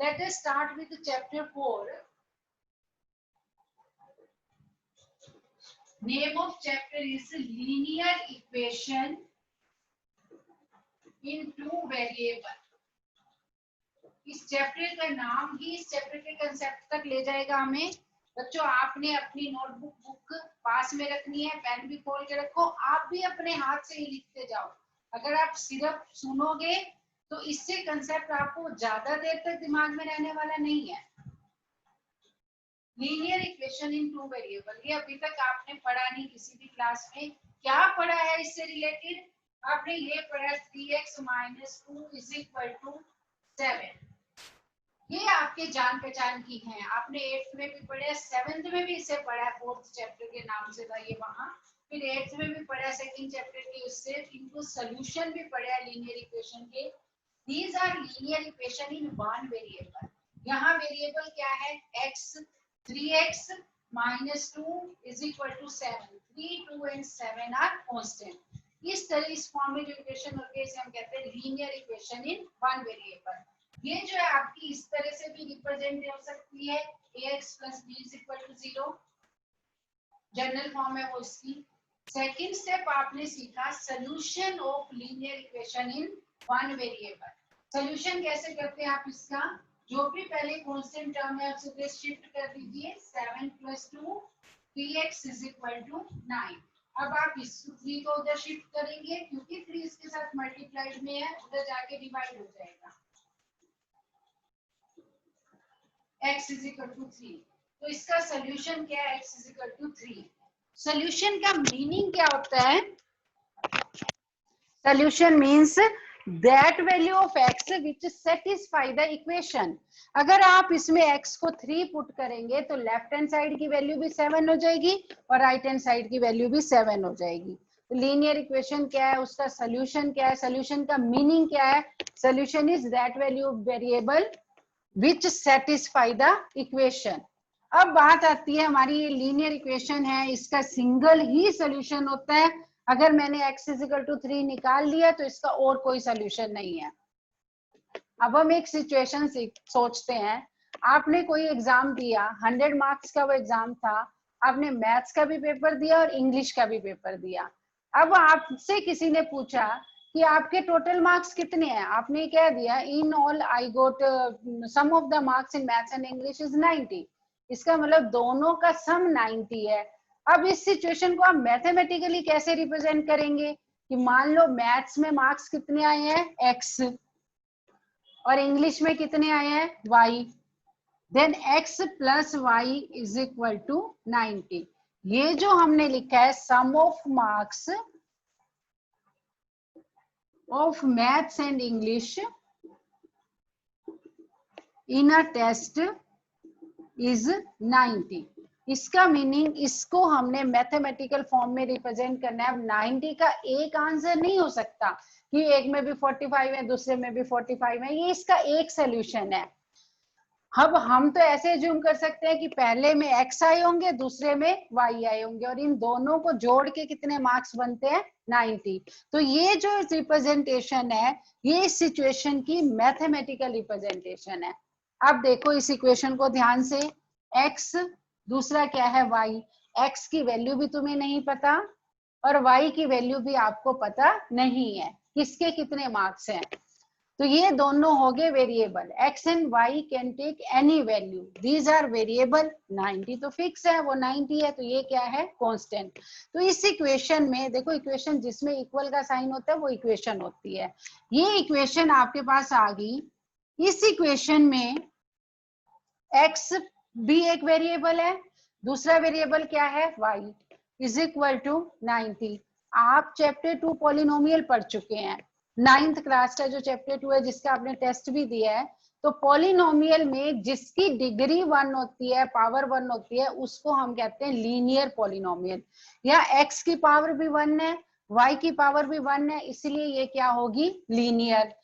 Let us start with chapter 4. Name of chapter is linear equation in two variable. इस chapter का नाम ही इस chapter के concept तक ले जाएगा हमें। बच्चों आपने अपनी नोटबुक बुक पास में रखनी है, पेन भी खोल के रखो, आप भी अपने हाथ से ही लिखते जाओ। अगर आप सिर्फ सुनोगे तो इससे कंसेप्ट आपको ज्यादा देर तक दिमाग में रहने वाला नहीं है। Linear equation in two variable, ये अभी तक आपने पढ़ा नहीं किसी भी क्लास में। क्या पढ़ा है इससे रिलेटेड? आपने ये पढ़ा 3x - 2 = 7। ये आपके जान पहचान की हैं। आपने 8th में भी पढ़ा, 7th में भी इसे पढ़ा, 4th चैप्टर के नाम से था ये वहां, फिर 8th में भी पढ़ा 2nd चैप्टर के, उससे इनको सॉल्यूशन भी पढ़ा लीनियर इक्वेशन के। These are linear equation in one variable. यहाँ वेरिएबल क्या है? x। 3x - 2 = 7। 3, 2 and 7 are constant. इस तरह इस फॉर्म में जो इक्वेशन होती है इसे हम कहते हैं linear equation in one variable. ये जो है आपकी इस तरह से भी रिप्रेजेंट हो सकती है, ax + b = 0, जनरल फॉर्म है वो इसकी। सेकंड स्टेप आपने सीखा solution of linear equation in one variable. Solution कैसे करते हैं आप इसका? जो भी पहले कांस्टेंट टर्म है उसे शिफ्ट कर दीजिए। 7 + 2 3x = 9। अब आप इस 3 को उधर शिफ्ट करेंगे क्योंकि 3 इसके साथ मल्टीप्लाइड में है, उधर जाके डिवाइड हो जाएगा। x = 3। तो इसका सॉल्यूशन क्या है? x = 3। सॉल्यूशन का मीनिंग क्या होता है? Solution means that value of x which satisfy the equation. अगर आप इसमें x को 3 पुट करेंगे तो लेफ्ट हैंड साइड की वैल्यू भी 7 हो जाएगी और राइट हैंड साइड की वैल्यू भी 7 हो जाएगी। तो लीनियर इक्वेशन क्या है, उसका सॉल्यूशन क्या है, सॉल्यूशन का मीनिंग क्या है? Solution is that value of variable which satisfy the equation. अब बात आती है हमारी ये लीनियर इक्वेशन है, इसका सिंगल ही सॉल्यूशन होता है। अगर मैंने x = 3 निकाल लिया तो इसका और कोई सॉल्यूशन नहीं है। अब हम एक सिचुएशन सोचते हैं, आपने कोई एग्जाम दिया, 100 मार्क्स का वो एग्जाम था, आपने मैथ्स का भी पेपर दिया और इंग्लिश का भी पेपर दिया। अब आपसे किसी ने पूछा कि आपके टोटल मार्क्स कितने हैं? आपने क्या दिया? In all I got some of the marks in maths and English is 90। इसका मतलब दोनों का सम 90 है। अब इस सिचुएशन को आप मैथमेटिकली कैसे रिप्रेजेंट करेंगे कि मान लो मैथ्स में मार्क्स कितने आए हैं? x और इंग्लिश में कितने आए हैं? y। Then x + y = 90। ये जो हमने लिखा है sum of marks of maths and English in a test is 90। इसका मीनिंग, इसको हमने मैथमेटिकल फॉर्म में रिप्रेजेंट करना है। अब 90 का एक आंसर नहीं हो सकता कि एक में भी 45 है दूसरे में भी 45 है, ये इसका एक सोल्यूशन है। अब हम तो ऐसे ज्यूम कर सकते हैं कि पहले में x आए होंगे दूसरे में y आए होंगे और इन दोनों को जोड़ के कितने मार्क्स बनते हैं? 90। तो ये जो रिप्रेजेंटेशन है ये इस सिचुएशन की मैथमेटिकल रिप्रेजेंटेशन है। अब देखो इस इक्वेशन को ध्यान से, x दूसरा क्या है? y। x की वैल्यू भी तुम्हें नहीं पता और y की वैल्यू भी आपको पता नहीं है, किसके कितने मार्क्स हैं। तो ये दोनों हो गए variable. x and y can take any value, these are variable. 90 तो फिक्स है, वो 90 है, तो ये क्या है? कांस्टेंट। तो इस इक्वेशन में देखो, इक्वेशन जिसमें इक्वल का साइन होता है वो इक्वेशन होती है। ये इक्वेशन आपके पास आ गई। इस इक्वेशन में x भी एक वेरिएबल है, दूसरा वेरिएबल क्या है? y = 90। आप चैप्टर 2 पॉलिनोमियल पढ़ चुके हैं, 9th क्लास का जो चैप्टर 2 है जिसका आपने टेस्ट भी दिया है। तो पॉलिनोमियल में जिसकी डिग्री 1 होती है, पावर 1 होती है, उसको हम कहते हैं लीनियर पॉलिनोमियल। या x की पावर भी 1 है, y की पावर भी 1 है, इसलिए ये क्या होगी? लीनियर।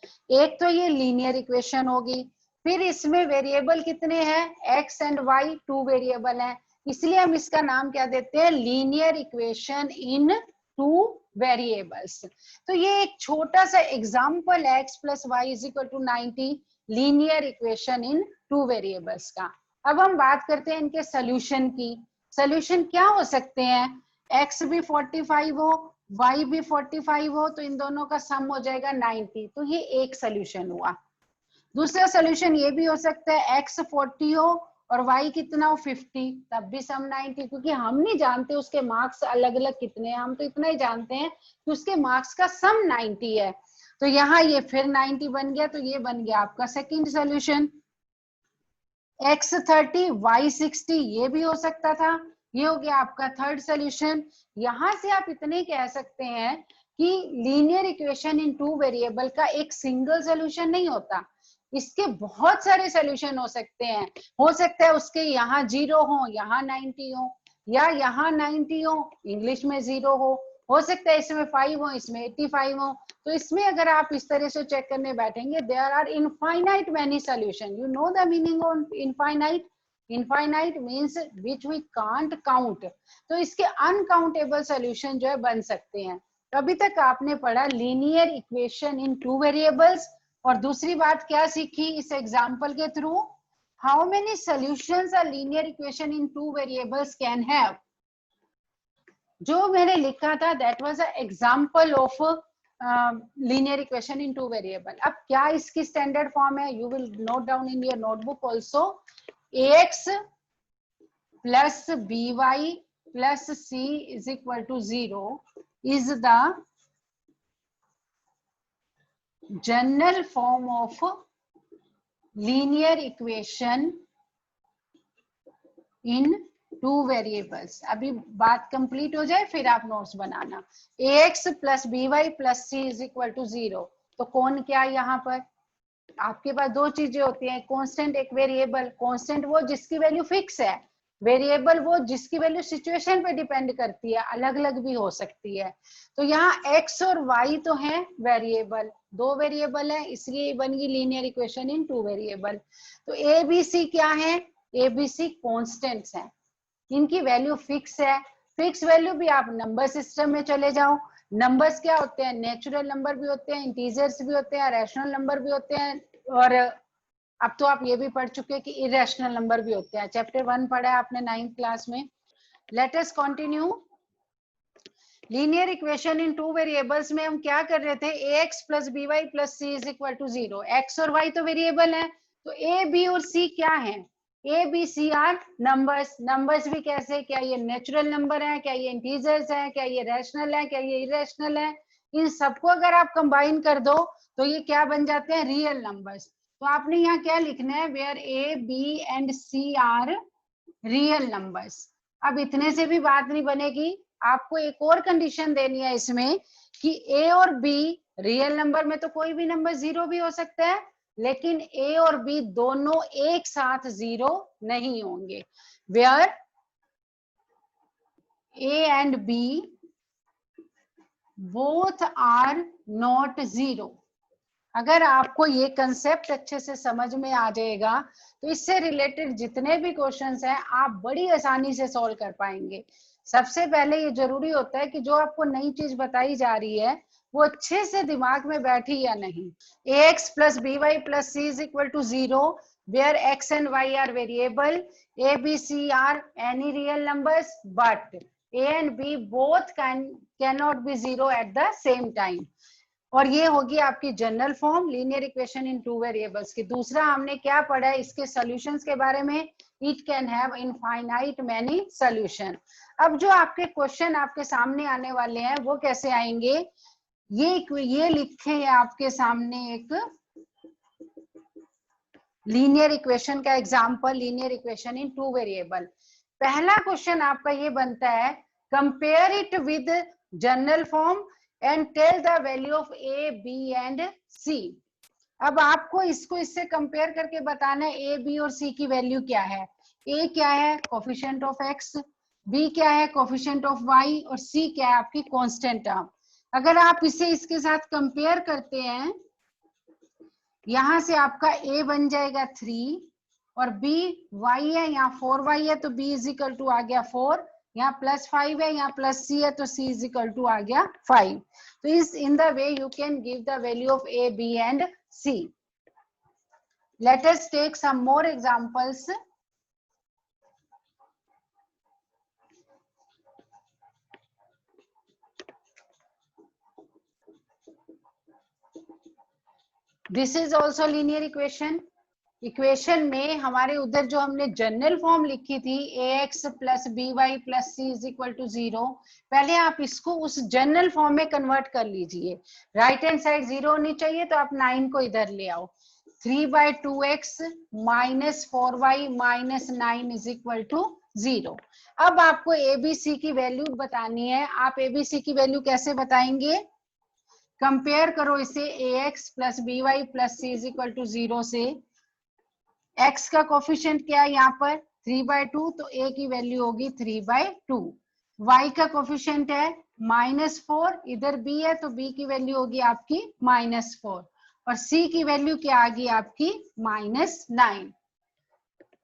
एक तो ये लीनियर इक्वेशन होगी। फिर इसमें वेरिएबल कितने हैं? x एंड y 2 वेरिएबल हैं, इसलिए हम इसका नाम क्या देते हैं? लीनियर इक्वेशन इन 2 वेरिएबल्स। तो ये एक छोटा सा एग्जांपल है x + y = 90। Linear equation in two variables का। अब हम बात करते हैं इनके सोल्यूशन की। सोल्यूशन क्या हो सकते हैं? x भी 45 हो, y भी 45 हो, तो इन दोनों का सम हो जाएगा 90, तो ये एक सोल्यूशन हुआ। दूसरा सोल्यूशन ये भी हो सकता है x 40 हो और y कितना हो 50, तब भी सम 90, क्योंकि हम नहीं जानते उसके मार्क्स अलग अलग कितने हैं, हम तो इतना ही जानते हैं कि उसके मार्क्स का सम 90 है। तो यहाँ ये फिर 90 बन गया, तो ये बन गया आपका सेकंड सोल्यूशन। x 30 y 60 ये भी हो सकता था, ये हो गया आपका थर्ड सोल्यूशन। यहां से आप इतने कह सकते हैं कि linear equation in two variable का एक सिंगल सोल्यूशन नहीं होता, इसके बहुत सारे सोल्यूशन हो सकते हैं। हो सकता है उसके यहाँ 0 हो, यहाँ 90 हो, या यहाँ 90 हो, इंग्लिश में 0 हो सकता है इसमें 5 हो, इसमें 85 हो। तो इसमें अगर आप इस तरह से चेक करने बैठेंगे, there are infinite many solution. You know the meaning of infinite? Infinite means which we can't count. तो इसके अनकाउंटेबल सॉल्यूशन जो है बन सकते हैं। तो अभी तक आपने पढ़ा linear equation in two variables, और दूसरी बात क्या सीखी इस एग्जांपल के through? How many solutions a linear equation in two variables can have. जो मैंने लिखा था that was a example of linear equation in two variable. अब क्या इसकी स्टैंडर्ड फॉर्म है? You will note down in your notebook also. ax plus by plus c is equal to 0 is the general form of linear equation in two variables. अभी बात complete हो जाए फिर आप नोट्स बनाना। ax plus by plus c is equal to 0, तो कौन क्या यहाँ पर आपके पास दो चीजें होती हैं, कांस्टेंट एक वेरिएबल। कांस्टेंट वो जिसकी वैल्यू फिक्स है, वेरिएबल वो जिसकी वैल्यू सिचुएशन पे डिपेंड करती है, अलग अलग भी हो सकती है। तो यहाँ x और y तो है वेरिएबल, दो वेरिएबल है, इसलिए बन गई linear equation in two variable. तो ए बी सी क्या है? ए बी सी कॉन्स्टेंट्स है, इनकी वैल्यू फिक्स है। फिक्स वैल्यू भी आप नंबर सिस्टम में चले जाओ। नंबर्स क्या होते हैं? नेचुरल नंबर भी होते हैं, इंटीजर्स भी होते हैं, रैशनल नंबर भी होते हैं, और अब तो आप ये भी पढ़ चुके हैं कि इरेशनल नंबर भी होते हैं। चैप्टर 1 पढ़ा है आपने 9th क्लास में। Let us continue. Linear equation in two variables में हम क्या कर रहे थे? ax plus by plus c is equal to 0। x और y तो वेरिएबल है, तो a b और c क्या है? A B C are numbers. Numbers भी कैसे? क्या ये नेचुरल नंबर है, क्या ये इंटीजर्स है, क्या ये रैशनल है, क्या ये इरेशनल है? इन सबको अगर आप कंबाइन कर दो तो ये क्या बन जाते हैं? Real numbers. तो आपने यहाँ क्या लिखना है? Where A B and C are real numbers. अब इतने से भी बात नहीं बनेगी, आपको एक और कंडीशन देनी है इसमें कि ए और बी रियल नंबर में तो कोई भी नंबर 0 भी हो सकता है, लेकिन ए और बी दोनों एक साथ 0 नहीं होंगे। Where A and B both are not 0। अगर आपको ये कंसेप्ट अच्छे से समझ में आ जाएगा तो इससे रिलेटेड जितने भी क्वेश्चंस हैं आप बड़ी आसानी से सॉल्व कर पाएंगे। सबसे पहले ये जरूरी होता है कि जो आपको नई चीज बताई जा रही है वो अच्छे से दिमाग में बैठी या नहीं। ax plus by plus c is equal to 0 where x and y are variable, a b c are any real numbers, but a and b बोथ cannot be 0 at the same time. और ये होगी आपकी general form linear equation in two variables की। दूसरा हमने क्या पढ़ा है इसके सॉल्यूशंस के बारे में? It can have infinite many solution. अब जो आपके क्वेश्चन आपके सामने आने वाले हैं वो कैसे आएंगे? ये लिखे हैं आपके सामने एक लीनियर इक्वेशन का example, linear equation in two variable. पहला क्वेश्चन आपका ये बनता है, compare it with general form and tell the value of a B and c. अब आपको इसको इससे कंपेयर करके बताना है ए बी और सी की वैल्यू क्या है। ए क्या है? कोफिशिएंट ऑफ एक्स, बी क्या है? कोफिशिएंट ऑफ वाई, और सी क्या है? आपकी कांस्टेंट टर्म। अगर आप इसे इसके साथ कंपेयर करते हैं, यहां से आपका a बन जाएगा 3 और b y है, यहाँ 4y है तो b इज इक्वल टू आ गया 4, यहाँ प्लस 5 है, यहाँ प्लस c है तो c इज इक्वल टू आ गया 5। तो इस in the way you can give the value of a b and c। Let us take some more examples. This is also linear equation. Equation में हमारे उधर जो हमने जनरल फॉर्म लिखी थी ax plus B Y plus C is equal to 0, पहले आप इसको उस जनरल फॉर्म में कन्वर्ट कर लीजिए. राइट हैंड साइड 0 होनी चाहिए, तो आप 9 को इधर ले आओ. 3/2x minus 4y minus 9 is equal to 0. अब आपको एबीसी की वैल्यू बतानी है. आप एबीसी की वैल्यू कैसे बताएंगे? कंपेयर करो इसे ax plus B Y plus C is equal to 0 से. x का कोफिशिएंट क्या है यहाँ पर? 3/2, तो a की वैल्यू होगी 3/2. y का कोफिशिएंट है -4, इधर b है तो b की वैल्यू होगी आपकी -4, और c की वैल्यू क्या आ गई आपकी? -9.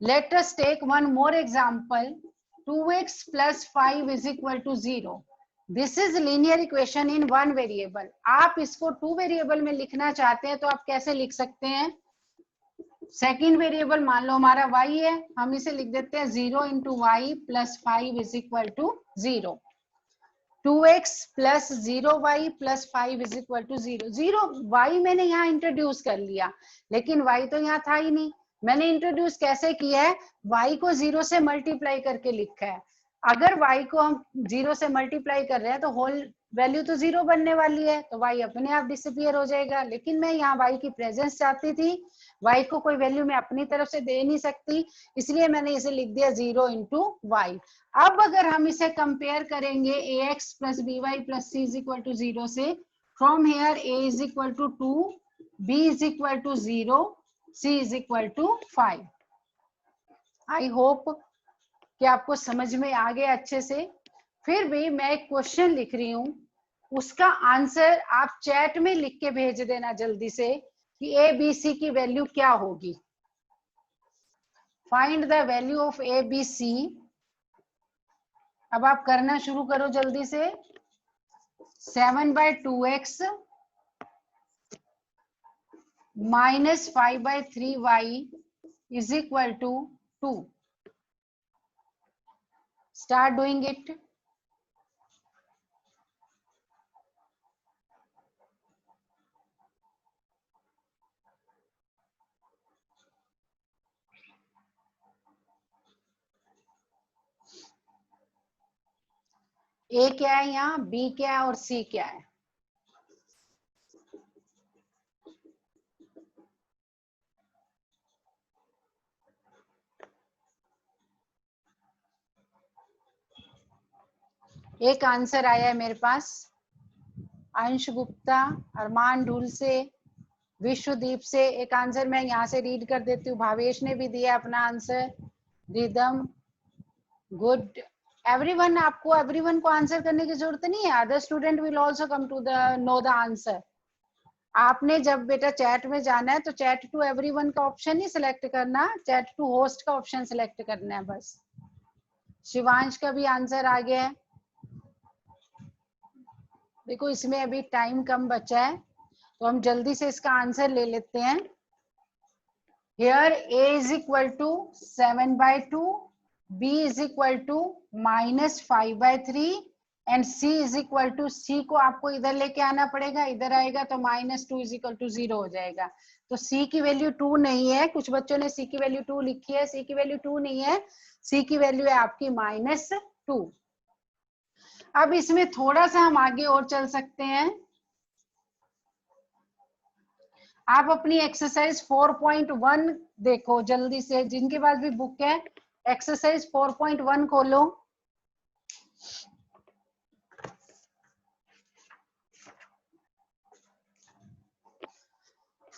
Let us take one more example. 2x plus 5 is equal to 0. This is linear equation in one variable. आप इसको 2 वेरिएबल में लिखना चाहते हैं तो आप कैसे लिख सकते हैं? सेकेंड वेरिएबल मान लो हमारा y है, हम इसे लिख देते हैं 0 into y plus 5 is equal to 0. 2x plus 0y plus 5 is equal to 0. 0 y मैंने यहाँ इंट्रोड्यूस कर लिया, लेकिन y तो यहाँ था ही नहीं. मैंने इंट्रोड्यूस कैसे किया है? y को 0 से मल्टीप्लाई करके लिखा है. अगर y को हम 0 से मल्टीप्लाई कर रहे हैं तो होल वैल्यू तो 0 बनने वाली है, तो y अपने आप डिसअपियर हो जाएगा. लेकिन मैं यहाँ y की प्रेजेंस चाहती थी, y को कोई वैल्यू मैं अपनी तरफ से दे नहीं सकती, इसलिए मैंने इसे लिख दिया 0 इंटू वाई. अब अगर हम इसे कंपेयर करेंगे ax plus B Y plus C is equal to 0 से, from here a is equal to 2, b is equal to 0, c is equal to 5. I hope कि आपको समझ में आ गया अच्छे से. फिर भी मैं एक क्वेश्चन लिख रही हूं, उसका आंसर आप चैट में लिख के भेज देना जल्दी से कि ए बी सी की वैल्यू क्या होगी. Find the value of a B c. अब आप करना शुरू करो जल्दी से. 7/2x minus 5/3y is equal to 2. Start doing it. A क्या है यहाँ, बी क्या है और सी क्या है? एक आंसर आया है मेरे पास. अंश गुप्ता, अरमान ढूल से, विश्वदीप से. एक आंसर मैं यहाँ से रीड कर देती हूँ. भावेश ने भी दिया अपना आंसर. रिदम, गुड. एवरीवन, आपको एवरीवन को आंसर करने की जरूरत नहीं है. Other student will also come to the know the answer. आपने जब बेटा चैट में जाना है तो चैट टू एवरीवन का ऑप्शन ही सिलेक्ट करना, चैट टू होस्ट का ऑप्शन सिलेक्ट करना है बस. शिवांश का भी आंसर आ गया है. देखो इसमें अभी टाइम कम बचा है तो हम जल्दी से इसका आंसर ले लेते हैं. Here a is equal to 7/2, b is equal to minus 5/3 and c is equal to, c को आपको इधर लेके आना पड़ेगा, इधर आएगा तो -2 is equal to 0 हो जाएगा. तो c की वैल्यू 2 नहीं है. कुछ बच्चों ने c की वैल्यू 2 लिखी है, c की वैल्यू 2 नहीं है, c की वैल्यू है आपकी -2. अब इसमें थोड़ा सा हम आगे और चल सकते हैं. आप अपनी एक्सरसाइज 4.1 देखो जल्दी से, जिनके पास भी बुक है एक्सरसाइज 4.1 खोलो.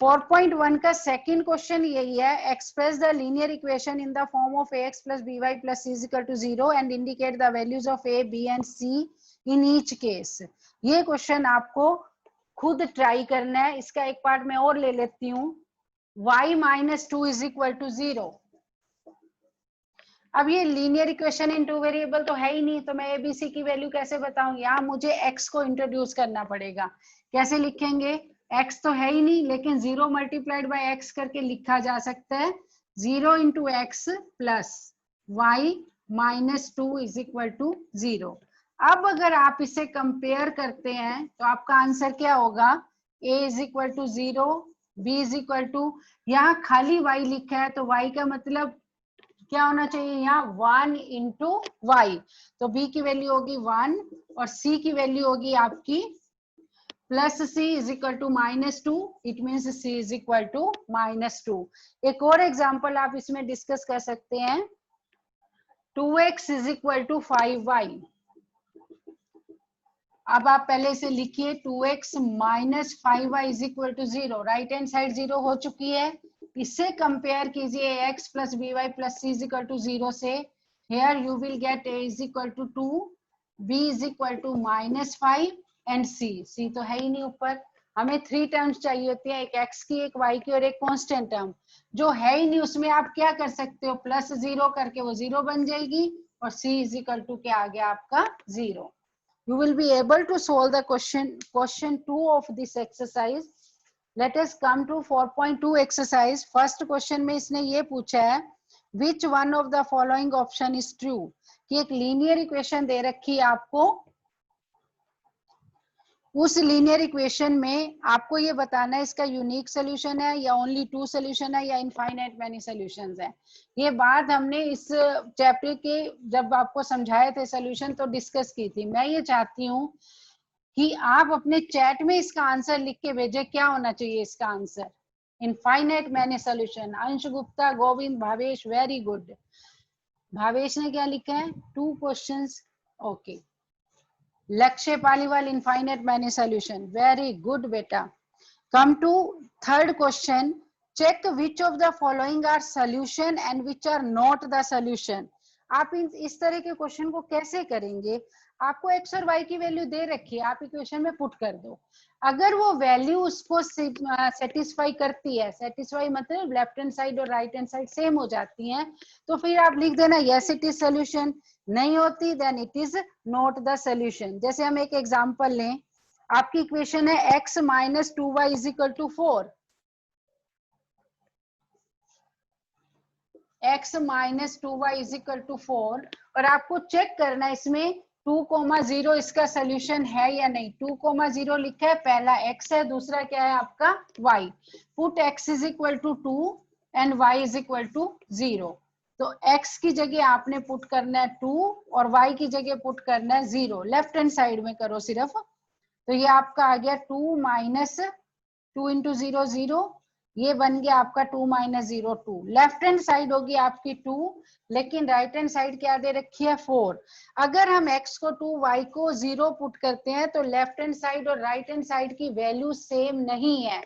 फोर 4.1 का सेकंड क्वेश्चन यही है. Express the linear equation in the form of ax plus B Y plus C is equal to 0 and indicate the values of a, b and c in each case. ये question आपको खुद try करना है. इसका एक part मैं और ले लेती हूँ. y minus 2 is equal to 0. अब ये लीनियर इक्वेशन इन 2 वेरिएबल तो है ही नहीं, तो मैं एबीसी की वैल्यू कैसे बताऊं? यहाँ मुझे x को इंट्रोड्यूस करना पड़ेगा. कैसे लिखेंगे? x तो है ही नहीं, लेकिन 0 मल्टीप्लाइड बाय x करके लिखा जा सकता है 0 into x plus y minus 2 is equal to 0। अब अगर आप इसे कंपेयर करते हैं तो आपका आंसर क्या होगा, a is equal to 0, b is equal to, यहाँ खाली y लिखा है तो y का मतलब क्या होना चाहिए, यहाँ 1 इंटू वाई, तो b की वैल्यू होगी 1 और c की वैल्यू होगी आपकी plus c is equal to minus 2, it means c is equal to minus 2। एक और एग्जाम्पल आप इसमें डिस्कस कर सकते हैं, 2x is equal to 5y। अब आप पहले से लिखिए 2x minus 5y is equal to 0, right hand side 0 हो चुकी है। इससे कंपेयर कीजिए x plus B Y plus C is equal to 0 से, here you will get a is equal to 2, b is equal to minus 5 and c तो है ही नहीं ऊपर। हमें 3 टर्म्स चाहिए होती है, एक x की, एक y की और एक कांस्टेंट टर्म। जो है ही नहीं उसमें आप क्या कर सकते हो, प्लस 0 करके वो 0 बन जाएगी और c इज इक्वल टू क्या आ गया आपका 0। You will be able to solve the question 2 of this exercise. Let us come to 4.2 exercise. First question में इसने ये पूछा है which one of the following option is true, कि एक लीनियर इक्वेशन दे रखी है आपको, उस लीनियर इक्वेशन में आपको ये बताना है इसका यूनिक सोल्यूशन है या ओनली 2 सोल्यूशन है या इनफाइनाइट मैनी सोल्यूशंस है। ये बात हमने इस चैप्टर के जब आपको समझाए थे सोल्यूशन तो डिस्कस की थी। मैं ये चाहती हूँ कि आप अपने चैट में इसका आंसर लिख के भेजे, क्या होना चाहिए इसका answer, infinite many solution. Ansh Gupta, Govind, Bhavesh, very good. Bhavesh ने क्या लिखा है, 2 questions, okay. Lakshya Paliwal, infinite many solution, very good बेटा। Come to third question, check which of the following are solution and which are not the solution. आप इस तरह के क्वेश्चन को कैसे करेंगे, आपको x और y की वैल्यू दे रखी है, आप इक्वेशन में पुट कर दो, अगर वो वैल्यू उसको सेटिस्फाई करती है, सेटिस्फाई मतलब लेफ्ट हैंड साइड और राइट हैंड साइड सेम हो जाती हैं, तो फिर आप लिख देना यस इट इज सोल्यूशन, नहीं होती then it is not the solution. जैसे हम एक एग्जांपल लें, आपकी इक्वेशन है x minus 2y is equal to 4, x minus 2y is equal to 4, और आपको चेक करना है इसमें 2,0 इसका सोल्यूशन है या नहीं। 2,0 लिखा है, पहला x है, दूसरा क्या है आपका y। Put x is equal to 2 and y is equal to 0। तो x की जगह आपने पुट करना है 2 और y की जगह पुट करना है 0, लेफ्ट हैंड साइड में करो सिर्फ। तो ये आपका आ गया 2 माइनस 2 इंटू 0 0, ये बन गया आपका 2 माइनस 0 2। लेफ्ट हैंड साइड होगी आपकी 2, लेकिन राइट हैंड साइड क्या दे रखी है 4। अगर हम x को 2 y को 0 पुट करते हैं तो लेफ्ट हैंड साइड और राइट हैंड साइड की वैल्यू सेम नहीं है।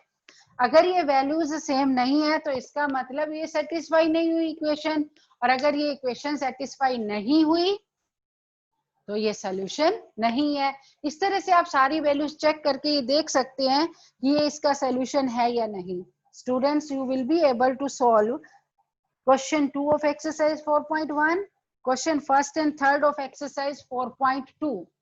अगर ये वैल्यूज सेम नहीं है तो इसका मतलब ये सेटिस्फाई नहीं हुई इक्वेशन, और अगर ये इक्वेशन सेटिस्फाई नहीं हुई तो ये सोल्यूशन नहीं है। इस तरह से आप सारी वैल्यूज चेक करके ये देख सकते हैं कि ये इसका सोल्यूशन है या नहीं। Students, you will be able to solve question 2 of exercise 4.1, question first and third of exercise 4.2।